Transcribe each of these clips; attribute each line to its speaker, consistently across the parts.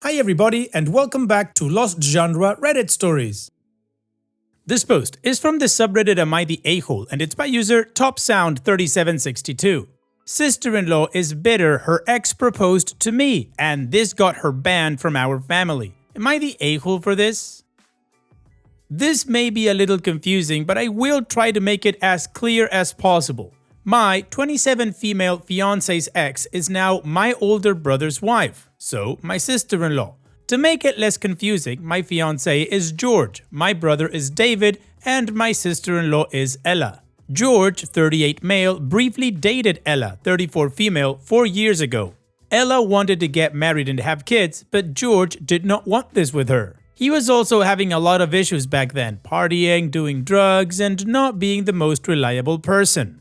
Speaker 1: Hi everybody and welcome back to Lost Genre Reddit Stories. This post is from the subreddit Am I the A-hole and it's by user TopSound3762. Sister-in-law is bitter her ex proposed to me and this got her banned from our family. Am I the a-hole for this? This may be a little confusing, but I will try to make it as clear as possible. My 27 female fiance's ex is now my older brother's wife, so my sister-in-law. To make it less confusing, my fiance is George, my brother is David, and my sister-in-law is Ella. George, 38 male, briefly dated Ella, 34 female, 4 years ago. Ella wanted to get married and have kids, but George did not want this with her. He was also having a lot of issues back then, partying, doing drugs, and not being the most reliable person.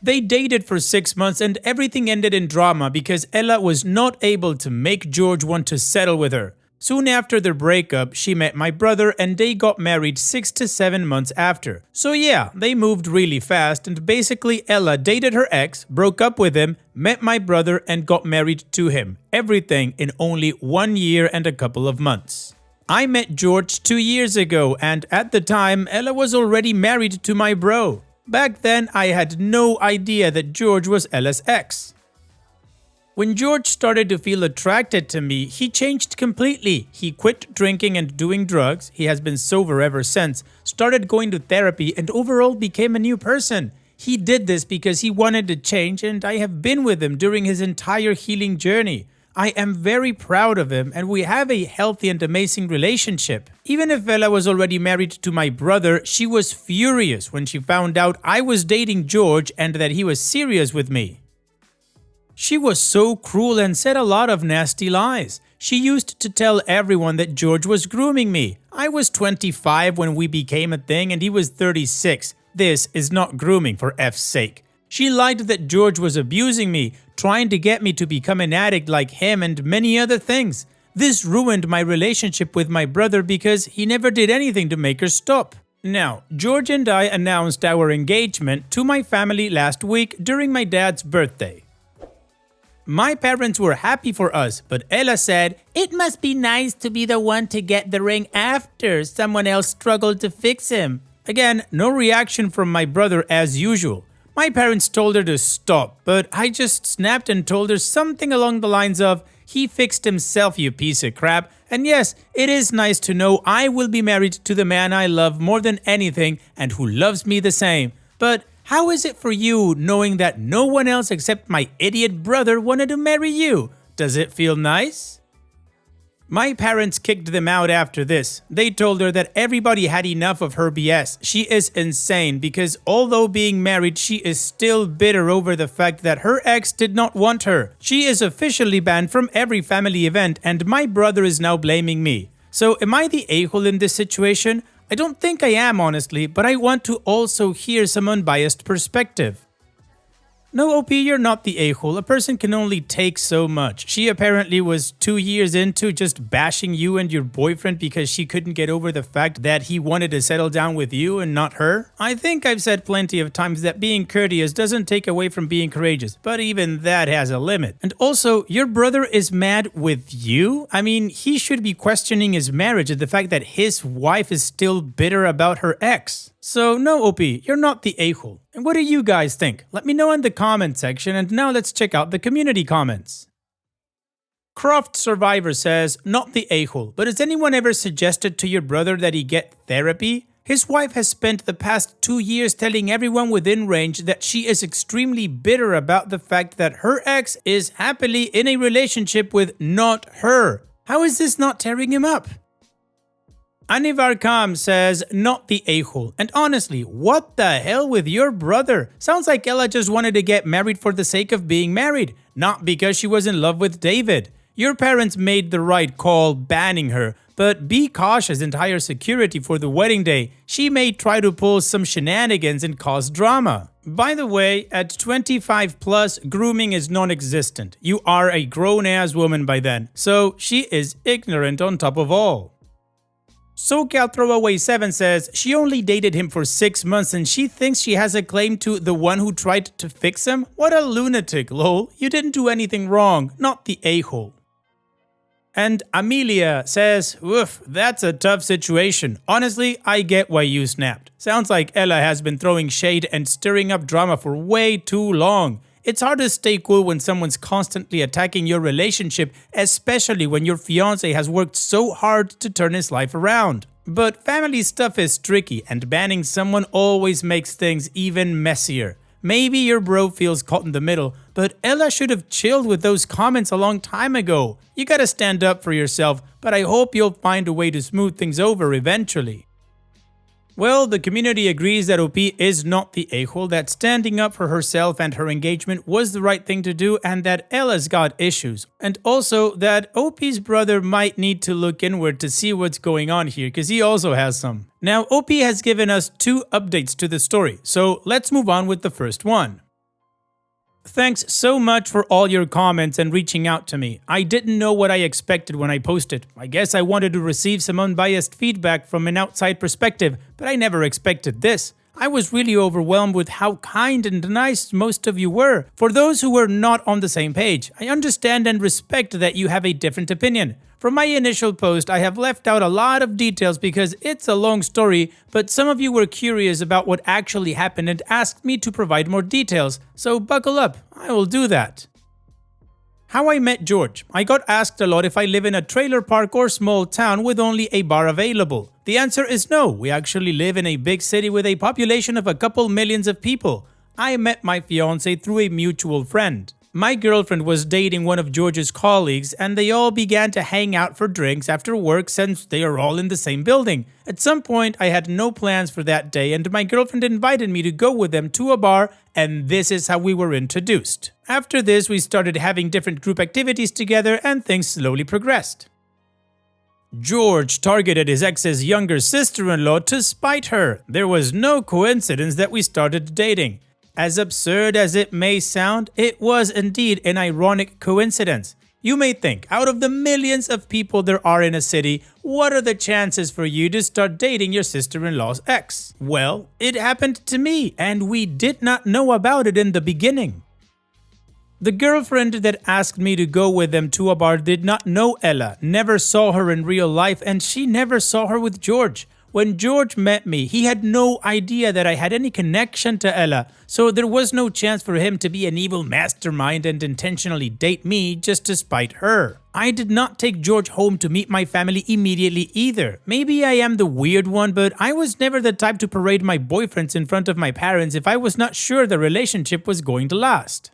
Speaker 1: They dated for 6 months and everything ended in drama because Ella was not able to make George want to settle with her. Soon after their breakup, she met my brother and they got married 6 to 7 months after. So yeah, they moved really fast and basically Ella dated her ex, broke up with him, met my brother and got married to him. Everything in only 1 year and a couple of months. I met George 2 years ago and at the time Ella was already married to my bro. Back then, I had no idea that George was Ella's ex. When George started to feel attracted to me, he changed completely. He quit drinking and doing drugs, he has been sober ever since, started going to therapy and overall became a new person. He did this because he wanted to change and I have been with him during his entire healing journey. I am very proud of him and we have a healthy and amazing relationship. Even if Ella was already married to my brother, she was furious when she found out I was dating George and that he was serious with me. She was so cruel and said a lot of nasty lies. She used to tell everyone that George was grooming me. I was 25 when we became a thing and he was 36. This is not grooming for F's sake. She lied that George was abusing me, trying to get me to become an addict like him and many other things. This ruined my relationship with my brother because he never did anything to make her stop. Now, George and I announced our engagement to my family last week during my dad's birthday. My parents were happy for us, but Ella said, "It must be nice to be the one to get the ring after someone else struggled to fix him." Again, no reaction from my brother as usual. My parents told her to stop, but I just snapped and told her something along the lines of, "He fixed himself, you piece of crap." And yes, it is nice to know I will be married to the man I love more than anything and who loves me the same. But how is it for you knowing that no one else except my idiot brother wanted to marry you? Does it feel nice? My parents kicked them out after this. They told her that everybody had enough of her BS. She is insane because although being married, she is still bitter over the fact that her ex did not want her. She is officially banned from every family event and my brother is now blaming me. So am I the a-hole in this situation? I don't think I am honestly, but I want to also hear some unbiased perspective. No, OP, you're not the a-hole. A person can only take so much. She apparently was 2 years into just bashing you and your boyfriend because she couldn't get over the fact that he wanted to settle down with you and not her. I think I've said plenty of times that being courteous doesn't take away from being courageous, but even that has a limit. And also, your brother is mad with you? I mean, he should be questioning his marriage and the fact that his wife is still bitter about her ex. So no, OP, you're not the a-hole. And what do you guys think? Let me know in the comment section and now let's check out the community comments. Croft Survivor says, "Not the a-hole, but has anyone ever suggested to your brother that he get therapy? His wife has spent the past 2 years telling everyone within range that she is extremely bitter about the fact that her ex is happily in a relationship with not her. How is this not tearing him up?" Anivar Kam says, "Not the a-hole. And honestly, what the hell with your brother? Sounds like Ella just wanted to get married for the sake of being married, not because she was in love with David. Your parents made the right call banning her, but be cautious and hire security for the wedding day. She may try to pull some shenanigans and cause drama." By the way, at 25 plus, grooming is non-existent. You are a grown-ass woman by then, so she is ignorant on top of all. SoCal Throwaway 7 says, "She only dated him for 6 months and she thinks she has a claim to the one who tried to fix him? What a lunatic, lol. You didn't do anything wrong, not the a-hole." And Amelia says, "Oof, that's a tough situation. Honestly, I get why you snapped. Sounds like Ella has been throwing shade and stirring up drama for way too long. It's hard to stay cool when someone's constantly attacking your relationship, especially when your fiancé has worked so hard to turn his life around. But family stuff is tricky, and banning someone always makes things even messier. Maybe your bro feels caught in the middle, but Ella should have chilled with those comments a long time ago. You gotta stand up for yourself, but I hope you'll find a way to smooth things over eventually." Well, the community agrees that OP is not the a-hole, that standing up for herself and her engagement was the right thing to do, and that Ella's got issues. And also that OP's brother might need to look inward to see what's going on here, because he also has some. Now, OP has given us 2 updates to the story, so let's move on with the first one. "Thanks so much for all your comments and reaching out to me. I didn't know what I expected when I posted. I guess I wanted to receive some unbiased feedback from an outside perspective, but I never expected this. I was really overwhelmed with how kind and nice most of you were. For those who were not on the same page, I understand and respect that you have a different opinion. From my initial post, I have left out a lot of details because it's a long story, but some of you were curious about what actually happened and asked me to provide more details, so buckle up, I will do that. How I met George. I got asked a lot if I live in a trailer park or small town with only a bar available. The answer is no, we actually live in a big city with a population of a couple millions of people. I met my fiancé through a mutual friend. My girlfriend was dating one of George's colleagues, and they all began to hang out for drinks after work since they are all in the same building. At some point, I had no plans for that day, and my girlfriend invited me to go with them to a bar, and this is how we were introduced. After this, we started having different group activities together, and things slowly progressed. George targeted his ex's younger sister-in-law to spite her. There was no coincidence that we started dating. As absurd as it may sound, it was indeed an ironic coincidence. You may think, out of the millions of people there are in a city, what are the chances for you to start dating your sister-in-law's ex? Well, it happened to me, and we did not know about it in the beginning. The girlfriend that asked me to go with them to a bar did not know Ella, never saw her in real life, and she never saw her with George. When George met me, he had no idea that I had any connection to Ella, so there was no chance for him to be an evil mastermind and intentionally date me just to spite her. I did not take George home to meet my family immediately either. Maybe I am the weird one, but I was never the type to parade my boyfriends in front of my parents if I was not sure the relationship was going to last.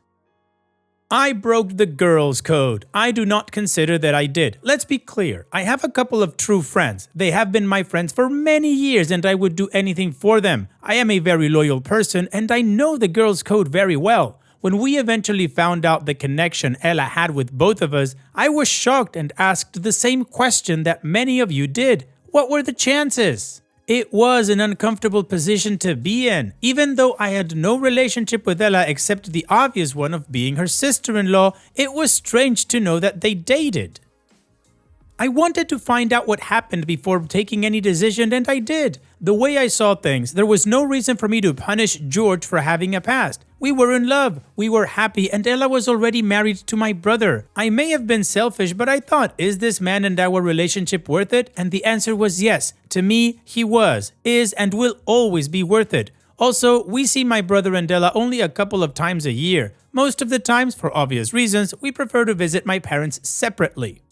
Speaker 1: I broke the girls' code. I do not consider that I did. Let's be clear. I have a couple of true friends. They have been my friends for many years and I would do anything for them. I am a very loyal person and I know the girls' code very well. When we eventually found out the connection Ella had with both of us, I was shocked and asked the same question that many of you did. What were the chances? It was an uncomfortable position to be in, even though I had no relationship with Ella except the obvious one of being her sister-in-law. It was strange to know that they dated. I wanted to find out what happened before taking any decision, and I did. The way I saw things, there was no reason for me to punish George for having a past. We were in love, we were happy, and Ella was already married to my brother. I may have been selfish, but I thought, is this man and our relationship worth it? And the answer was yes. To me, he was, is, and will always be worth it. Also, we see my brother and Ella only a couple of times a year. Most of the times, for obvious reasons, we prefer to visit my parents separately.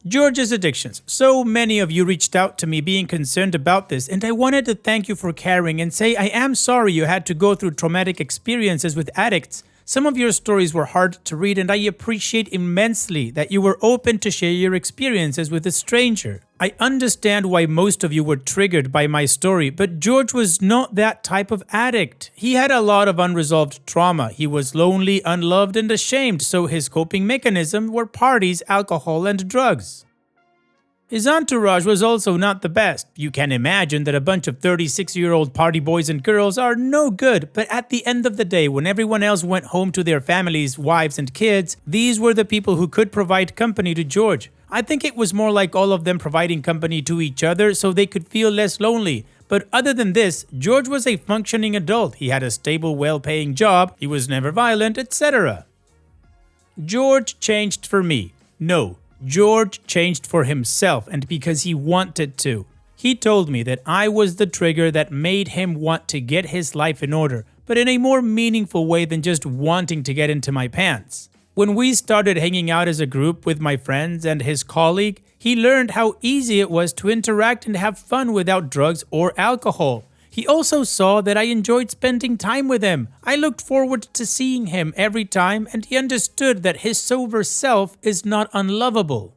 Speaker 1: George's addictions. So many of you reached out to me being concerned about this, and I wanted to thank you for caring and say I am sorry you had to go through traumatic experiences with addicts. Some of your stories were hard to read, and I appreciate immensely that you were open to share your experiences with a stranger. I understand why most of you were triggered by my story, but George was not that type of addict. He had a lot of unresolved trauma. He was lonely, unloved, and ashamed, so his coping mechanism were parties, alcohol, and drugs. His entourage was also not the best. You can imagine that a bunch of 36-year-old party boys and girls are no good, but at the end of the day, when everyone else went home to their families, wives, and kids, these were the people who could provide company to George. I think it was more like all of them providing company to each other so they could feel less lonely. But other than this, George was a functioning adult. He had a stable, well-paying job, he was never violent, etc. George changed for me. No. George changed for himself and because he wanted to. He told me that I was the trigger that made him want to get his life in order, but in a more meaningful way than just wanting to get into my pants. When we started hanging out as a group with my friends and his colleague, he learned how easy it was to interact and have fun without drugs or alcohol. He also saw that I enjoyed spending time with him. I looked forward to seeing him every time, and he understood that his sober self is not unlovable.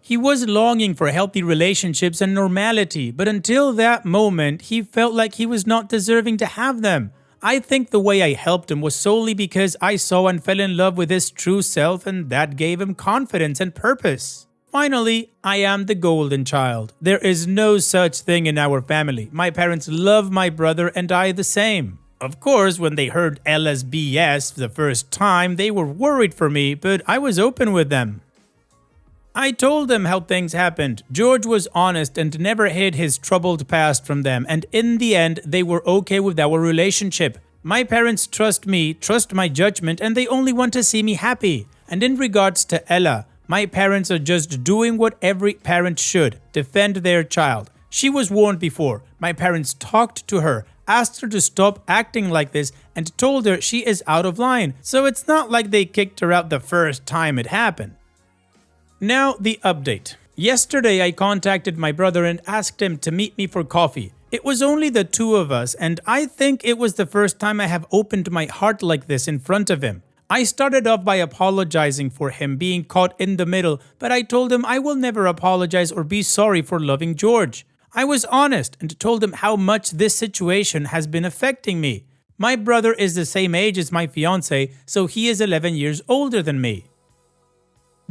Speaker 1: He was longing for healthy relationships and normality, but until that moment, he felt like he was not deserving to have them. I think the way I helped him was solely because I saw and fell in love with his true self, and that gave him confidence and purpose. Finally, I am the golden child. There is no such thing in our family. My parents love my brother and I the same. Of course, when they heard Ella's BS the first time, they were worried for me, but I was open with them. I told them how things happened. George was honest and never hid his troubled past from them, and in the end, they were okay with our relationship. My parents trust me, trust my judgment, and they only want to see me happy. And in regards to Ella, my parents are just doing what every parent should, defend their child. She was warned before. My parents talked to her, asked her to stop acting like this, and told her she is out of line. So it's not like they kicked her out the first time it happened. Now the update. Yesterday I contacted my brother and asked him to meet me for coffee. It was only the two of us, and I think it was the first time I have opened my heart like this in front of him. I started off by apologizing for him being caught in the middle, but I told him I will never apologize or be sorry for loving George. I was honest and told him how much this situation has been affecting me. My brother is the same age as my fiancé, so he is 11 years older than me.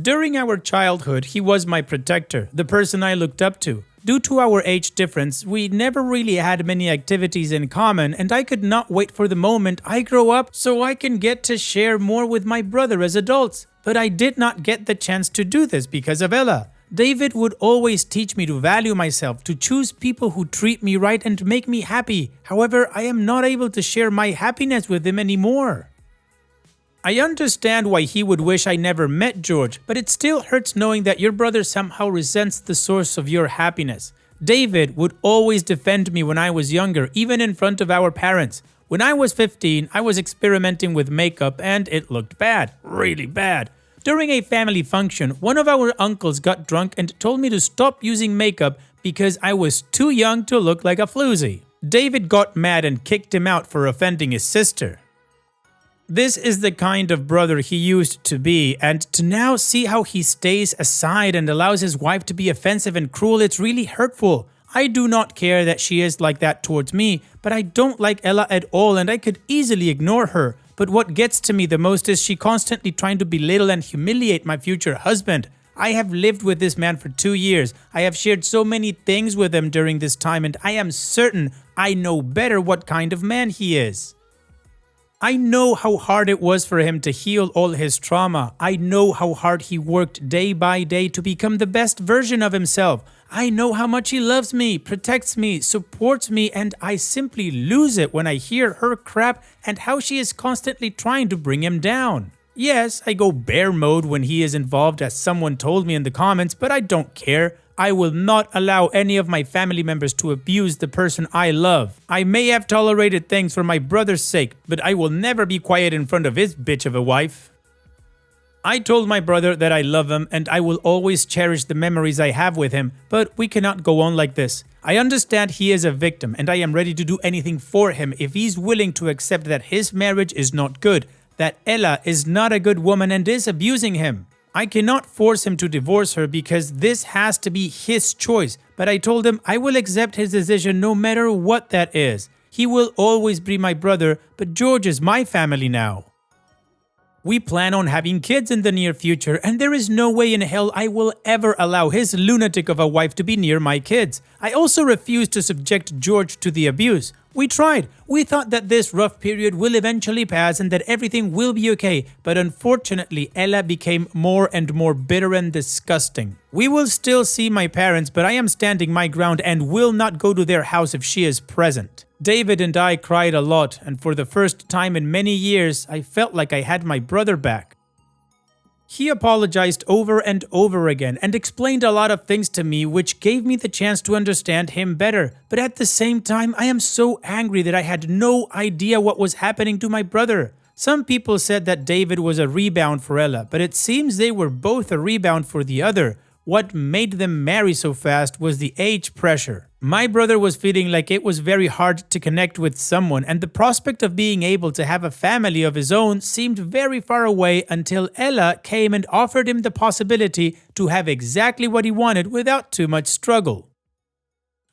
Speaker 1: During our childhood, he was my protector, the person I looked up to. Due to our age difference, we never really had many activities in common, and I could not wait for the moment I grow up so I can get to share more with my brother as adults. But I did not get the chance to do this because of Ella. David would always teach me to value myself, to choose people who treat me right and make me happy. However, I am not able to share my happiness with him anymore. I understand why he would wish I never met George, but it still hurts knowing that your brother somehow resents the source of your happiness. David would always defend me when I was younger, even in front of our parents. When I was 15, I was experimenting with makeup and it looked bad, really bad. During a family function, one of our uncles got drunk and told me to stop using makeup because I was too young to look like a floozy. David got mad and kicked him out for offending his sister. This is the kind of brother he used to be, and to now see how he stays aside and allows his wife to be offensive and cruel, it's really hurtful. I do not care that she is like that towards me, but I don't like Ella at all and I could easily ignore her. But what gets to me the most is she constantly trying to belittle and humiliate my future husband. I have lived with this man for 2 years. I have shared so many things with him during this time, and I am certain I know better what kind of man he is. I know how hard it was for him to heal all his trauma. I know how hard he worked day by day to become the best version of himself. I know how much he loves me, protects me, supports me, and I simply lose it when I hear her crap and how she is constantly trying to bring him down. Yes, I go bear mode when he is involved, as someone told me in the comments, but I don't care. I will not allow any of my family members to abuse the person I love. I may have tolerated things for my brother's sake, but I will never be quiet in front of his bitch of a wife. I told my brother that I love him and I will always cherish the memories I have with him, but we cannot go on like this. I understand he is a victim and I am ready to do anything for him if he's willing to accept that his marriage is not good, that Ella is not a good woman and is abusing him. I cannot force him to divorce her because this has to be his choice, but I told him I will accept his decision no matter what that is. He will always be my brother, but George is my family now. We plan on having kids in the near future, and there is no way in hell I will ever allow his lunatic of a wife to be near my kids. I also refuse to subject George to the abuse. We tried. We thought that this rough period will eventually pass and that everything will be okay, but unfortunately Ella became more and more bitter and disgusting. We will still see my parents, but I am standing my ground and will not go to their house if she is present. David and I cried a lot, and for the first time in many years, I felt like I had my brother back. He apologized over and over again and explained a lot of things to me, which gave me the chance to understand him better. But at the same time, I am so angry that I had no idea what was happening to my brother. Some people said that David was a rebound for Ella, but it seems they were both a rebound for the other. What made them marry so fast was the age pressure. My brother was feeling like it was very hard to connect with someone, and the prospect of being able to have a family of his own seemed very far away until Ella came and offered him the possibility to have exactly what he wanted without too much struggle.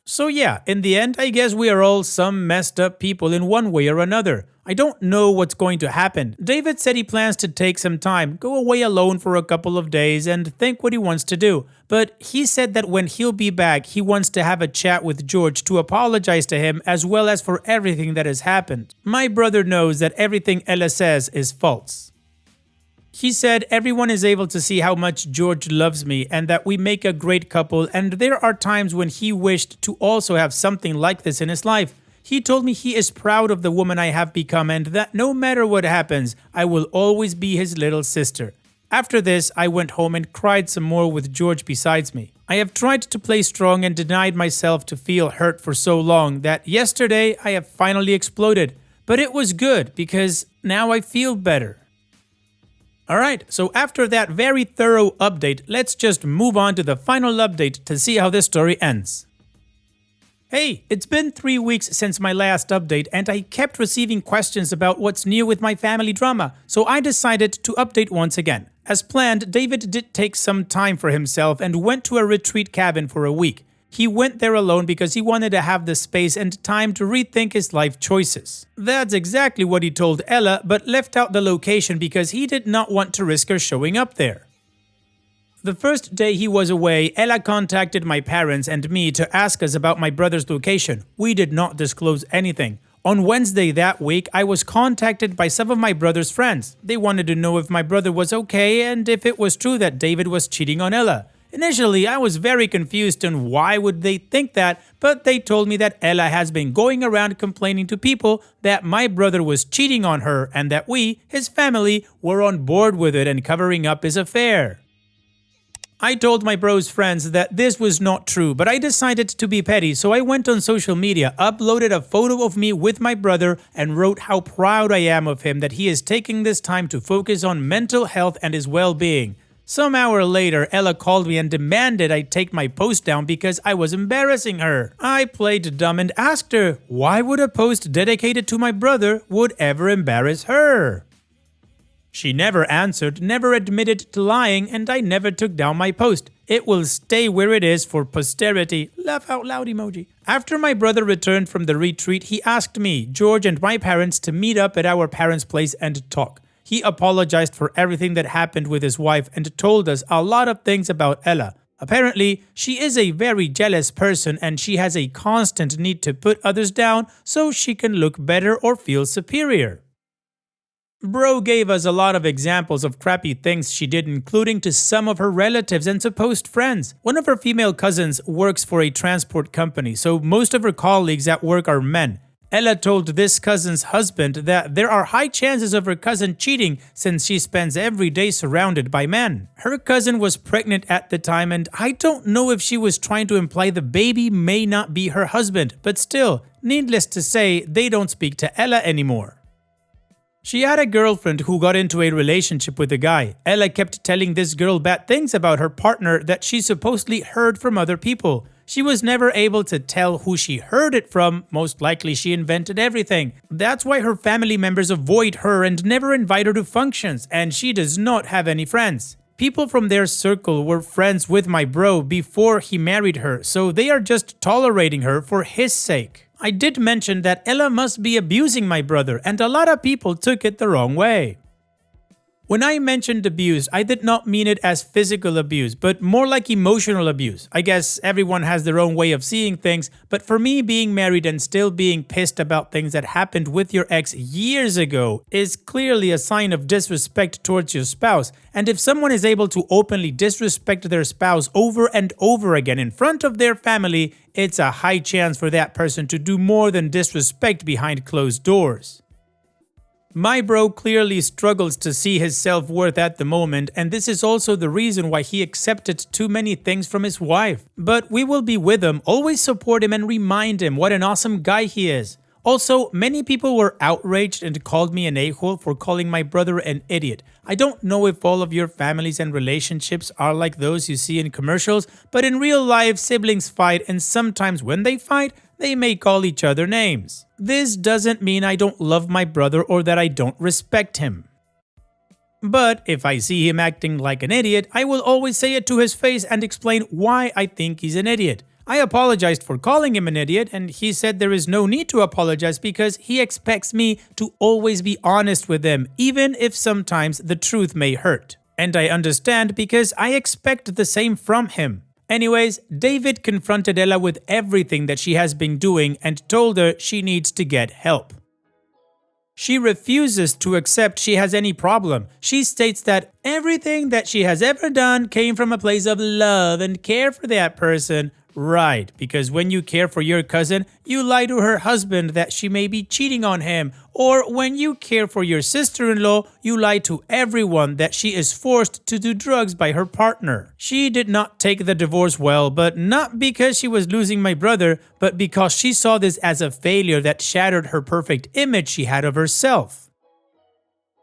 Speaker 1: So yeah, in the end, I guess we are all some messed up people in one way or another. I don't know what's going to happen. David said he plans to take some time, go away alone for a couple of days and think what he wants to do. But he said that when he'll be back, he wants to have a chat with George to apologize to him as well as for everything that has happened. My brother knows that everything Ella says is false. He said everyone is able to see how much George loves me and that we make a great couple, and there are times when he wished to also have something like this in his life. He told me he is proud of the woman I have become and that no matter what happens, I will always be his little sister. After this, I went home and cried some more with George besides me. I have tried to play strong and denied myself to feel hurt for so long that yesterday I have finally exploded. But it was good because now I feel better. Alright, so after that very thorough update, let's just move on to the final update to see how this story ends. Hey, it's been 3 weeks since my last update and I kept receiving questions about what's new with my family drama, so I decided to update once again. As planned, David did take some time for himself and went to a retreat cabin for a week. He went there alone because he wanted to have the space and time to rethink his life choices. That's exactly what he told Ella, but left out the location because he did not want to risk her showing up there. The first day he was away, Ella contacted my parents and me to ask us about my brother's location. We did not disclose anything. On Wednesday that week, I was contacted by some of my brother's friends. They wanted to know if my brother was okay and if it was true that David was cheating on Ella. Initially, I was very confused on why would they think that, but they told me that Ella has been going around complaining to people that my brother was cheating on her and that we, his family, were on board with it and covering up his affair. I told my bro's friends that this was not true, but I decided to be petty, so I went on social media, uploaded a photo of me with my brother, and wrote how proud I am of him that he is taking this time to focus on mental health and his well-being. Some hour later, Ella called me and demanded I take my post down because I was embarrassing her. I played dumb and asked her, why would a post dedicated to my brother would ever embarrass her? She never answered, never admitted to lying, and I never took down my post. It will stay where it is for posterity. Laugh out loud emoji. After my brother returned from the retreat, he asked me, George, and my parents to meet up at our parents' place and talk. He apologized for everything that happened with his wife and told us a lot of things about Ella. Apparently, she is a very jealous person and she has a constant need to put others down so she can look better or feel superior. Bro gave us a lot of examples of crappy things she did, including to some of her relatives and supposed friends. One of her female cousins works for a transport company, so most of her colleagues at work are men. Ella told this cousin's husband that there are high chances of her cousin cheating since she spends every day surrounded by men. Her cousin was pregnant at the time and I don't know if she was trying to imply the baby may not be her husband, but still, needless to say, they don't speak to Ella anymore. She had a girlfriend who got into a relationship with a guy. Ella kept telling this girl bad things about her partner that she supposedly heard from other people. She was never able to tell who she heard it from, most likely she invented everything. That's why her family members avoid her and never invite her to functions, and she does not have any friends. People from their circle were friends with my bro before he married her, so they are just tolerating her for his sake. I did mention that Ella must be abusing my brother, and a lot of people took it the wrong way. When I mentioned abuse, I did not mean it as physical abuse, but more like emotional abuse. I guess everyone has their own way of seeing things, but for me, being married and still being pissed about things that happened with your ex years ago is clearly a sign of disrespect towards your spouse. And if someone is able to openly disrespect their spouse over and over again in front of their family, it's a high chance for that person to do more than disrespect behind closed doors. My bro clearly struggles to see his self-worth at the moment, and this is also the reason why he accepted too many things from his wife. But we will be with him, always support him and remind him what an awesome guy he is. Also, many people were outraged and called me an a-hole for calling my brother an idiot. I don't know if all of your families and relationships are like those you see in commercials, but in real life, siblings fight, and sometimes when they fight, they may call each other names. This doesn't mean I don't love my brother or that I don't respect him. But if I see him acting like an idiot, I will always say it to his face and explain why I think he's an idiot. I apologized for calling him an idiot, and he said there is no need to apologize because he expects me to always be honest with him, even if sometimes the truth may hurt. And I understand because I expect the same from him. Anyways, David confronted Ella with everything that she has been doing and told her she needs to get help. She refuses to accept she has any problem. She states that everything that she has ever done came from a place of love and care for that person. Right, because when you care for your cousin, you lie to her husband that she may be cheating on him. Or when you care for your sister-in-law, you lie to everyone that she is forced to do drugs by her partner. She did not take the divorce well, but not because she was losing my brother, but because she saw this as a failure that shattered her perfect image she had of herself.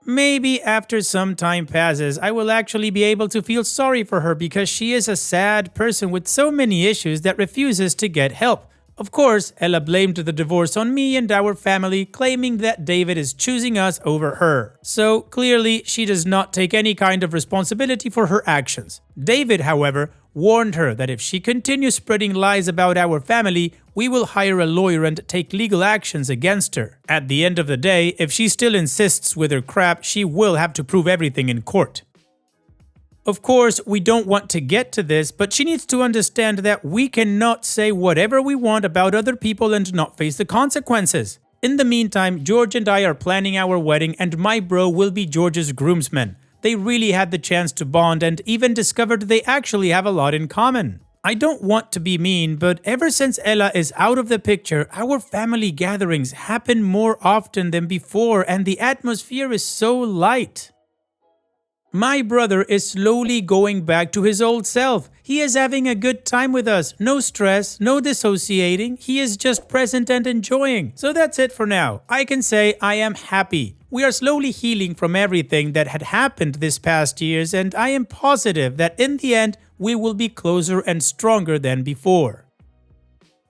Speaker 1: Maybe after some time passes, I will actually be able to feel sorry for her because she is a sad person with so many issues that refuses to get help. Of course, Ella blamed the divorce on me and our family, claiming that David is choosing us over her. So clearly, she does not take any kind of responsibility for her actions. David, however, warned her that if she continues spreading lies about our family, we will hire a lawyer and take legal actions against her. At the end of the day, if she still insists with her crap, she will have to prove everything in court. Of course, we don't want to get to this, but she needs to understand that we cannot say whatever we want about other people and not face the consequences. In the meantime, George and I are planning our wedding, and my bro will be George's groomsman. They really had the chance to bond and even discovered they actually have a lot in common. I don't want to be mean, but ever since Ella is out of the picture, our family gatherings happen more often than before and the atmosphere is so light. My brother is slowly going back to his old self. He is having a good time with us. No stress, no dissociating. He is just present and enjoying. So that's it for now. I can say I am happy. We are slowly healing from everything that had happened this past years, and I am positive that in the end, we will be closer and stronger than before.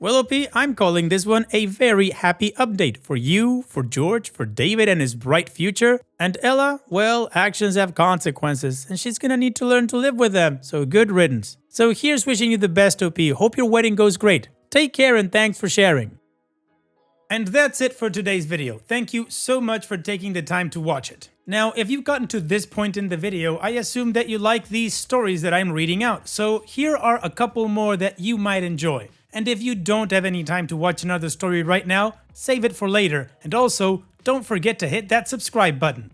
Speaker 1: Well, OP, I'm calling this one a very happy update for you, for George, for David and his bright future. And Ella, well, actions have consequences and she's gonna need to learn to live with them, so good riddance. So here's wishing you the best, OP. Hope your wedding goes great. Take care and thanks for sharing. And that's it for today's video. Thank you so much for taking the time to watch it. Now, if you've gotten to this point in the video, I assume that you like these stories that I'm reading out. So here are a couple more that you might enjoy. And if you don't have any time to watch another story right now, save it for later. And also, don't forget to hit that subscribe button.